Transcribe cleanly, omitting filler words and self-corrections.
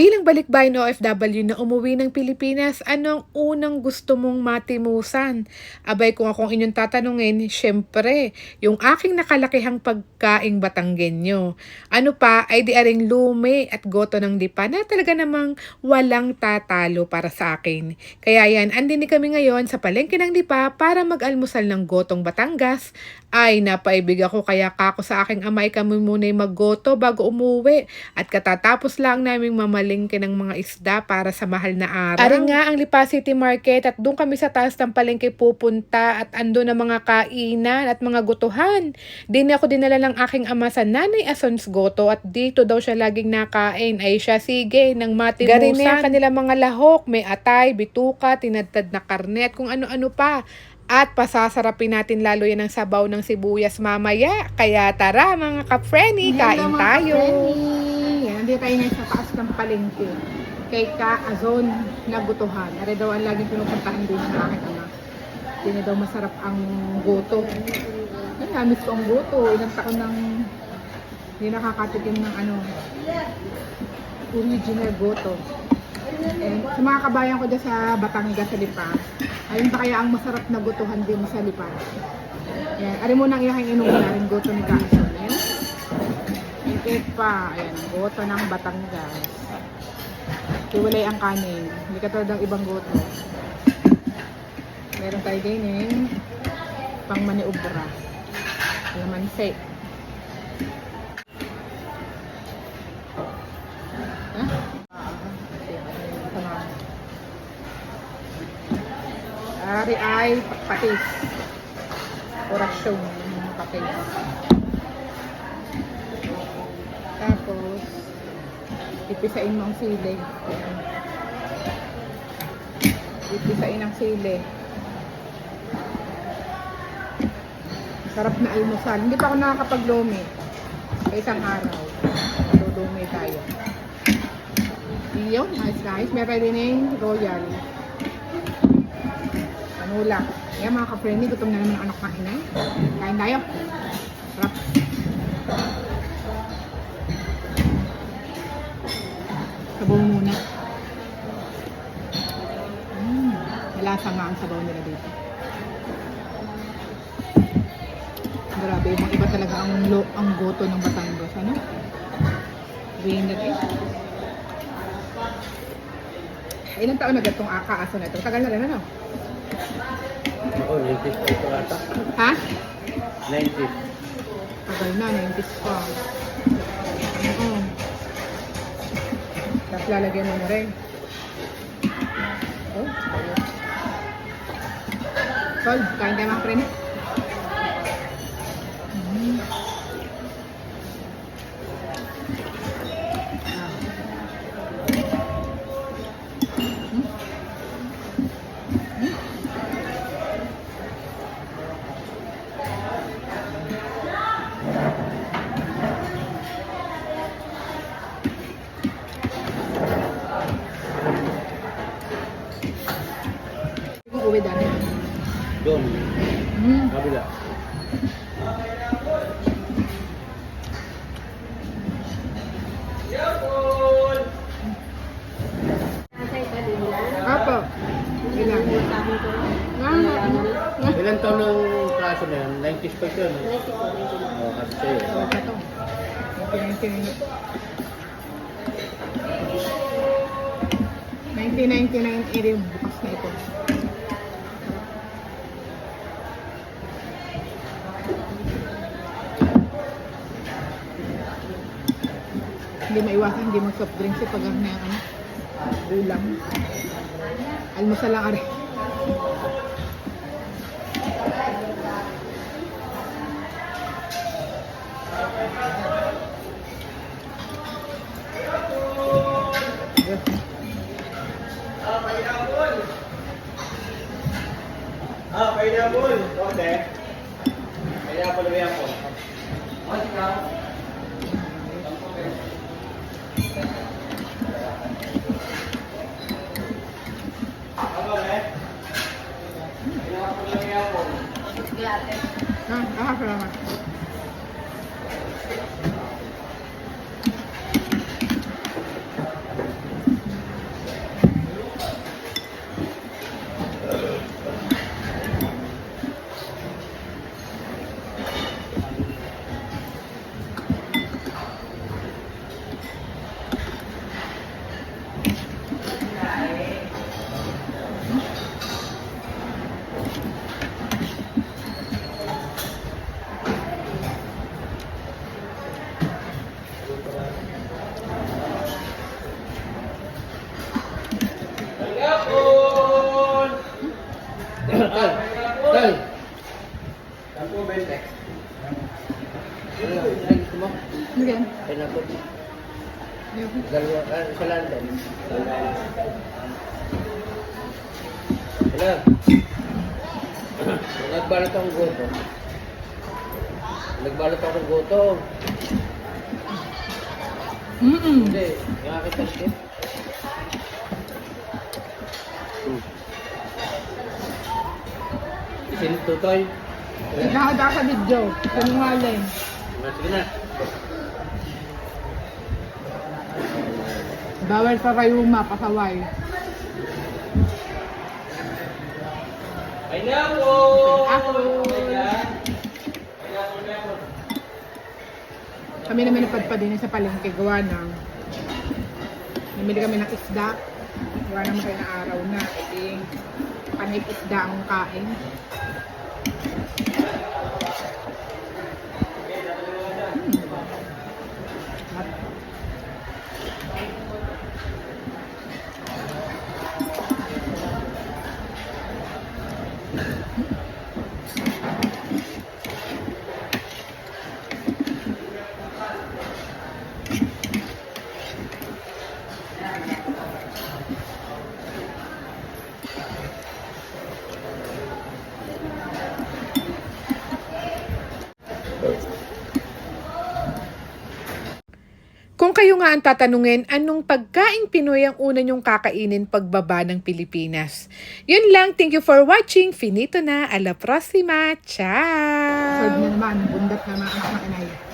Bilang balikbayan OFW na umuwi ng Pilipinas, ano ang unang gusto mong matimusan? Abay kung akong inyong tatanungin, syempre, yung aking nakalakihang pagkaing Batanggenyo. Ano pa ay di aring lume at goto ng lipa na talaga namang walang tatalo para sa akin. Kaya yan, andini kami ngayon sa palengke ng lipa para mag-almusal ng gotong Batangas. Ay, napaibig ako kaya kako sa aking ama ay kami muna'y maggoto bago umuwi at katatapos lang naming mamalingke ng mga isda para sa mahal na araw. Ari nga ang Lipa City Market at doon kami sa taas ng palengke pupunta at ando na mga kainan at mga gutuhan. Din ako dinala ng aking ama sa Nanay Ason's Goto at dito daw siya laging nakain. Ay siya sige nang matimusan. Garin na kanila mga lahok, may atay, bituka, tinadtad na karne at kung ano-ano pa. At pasasarapin natin lalo yan ng sabaw ng sibuyas mamaya. Kaya tara mga ka-frenny, kain tayo. Yan, nandito tayo ngayon sa taas ng palengke. Kay Ka-Azon na gutuhan. Ari daw ang laging pinupuntahan din ng aking ama. Hindi na daw masarap ang goto. Ay, miss ko ang goto. Ilang taon nang hindi nakakatikim ng original goto. And sa mga kabayan ko dyan sa Batangas sa Lipa, ayun ba kaya ang masarap na gotohan din sa Lipa? Yan, ari mo nang iyang inumin na rin goto ni Kason. Yan. Ikit pa, ayan, goto ng Batangas. Iwalay ang kanin, hindi katulad ng ibang goto. Meron tayo din pang maniubra. Lamanse. Ari ay patis. Orasyon ng patis. Tapos, ipisain mo ang sili. Ipisain ang sili. Sarap na almusal. Hindi pa ako nakakapag-lumi. Sa isang araw. Lumi tayo. Yun, nice. Meron din royal. Panula. Kaya mga ka-friendly, gutom na naman ang anak na inay. Kain tayo. Sarap. Sabaw muna. Malasa nga ang sabaw nila dito. Grabe, ibang-iba talaga ang goto ng Batangas. Ano? Winner Ilang taon na gatong Ka-Azon na ito? Tagal na rin, ano? Ako, 90s pa ito ata. Ha? 90s. Tagal na, 90s pa. Oo. Tapos lalagyan mo na rin. Oh, ayos. Sol, kain tayo mga friend. Uwi dati. Doon. Kabila. Apo. Ilan? Ilan taon ng klase na yan? 90s pa ito, no? Oo, kasi sa'yo. Oh, ito. 1999 area bukas na ito. Hindi maiwasan, hindi mag-soft drinks pag ulam. Almusal lang ari. Pineapple. Okay. Pineapple ba yan po? Salamat. Ano gusto mo? Again. Pineapple. Dalawa, isa lang din. Hello. Nagbalot akong goto. Nagbalot ako ng goto. Hindi, yung aking tasket. Tutoy. Nakada sa video. Sinungaling. Sige na. Bawal sa rayuma, pasaway. Kami naman napadpad din sa palengke, gawa ng namili kami ng isda. Gawa naman kayo na araw na. Panay isda ang kain. Kung kayo nga ang tatanungin, anong pagkaing Pinoy ang una nyong kakainin pagbaba ng Pilipinas? Yun lang. Thank you for watching. Finito na. A la próxima. Ciao! Third na naman. Bundat na mga anak na inay.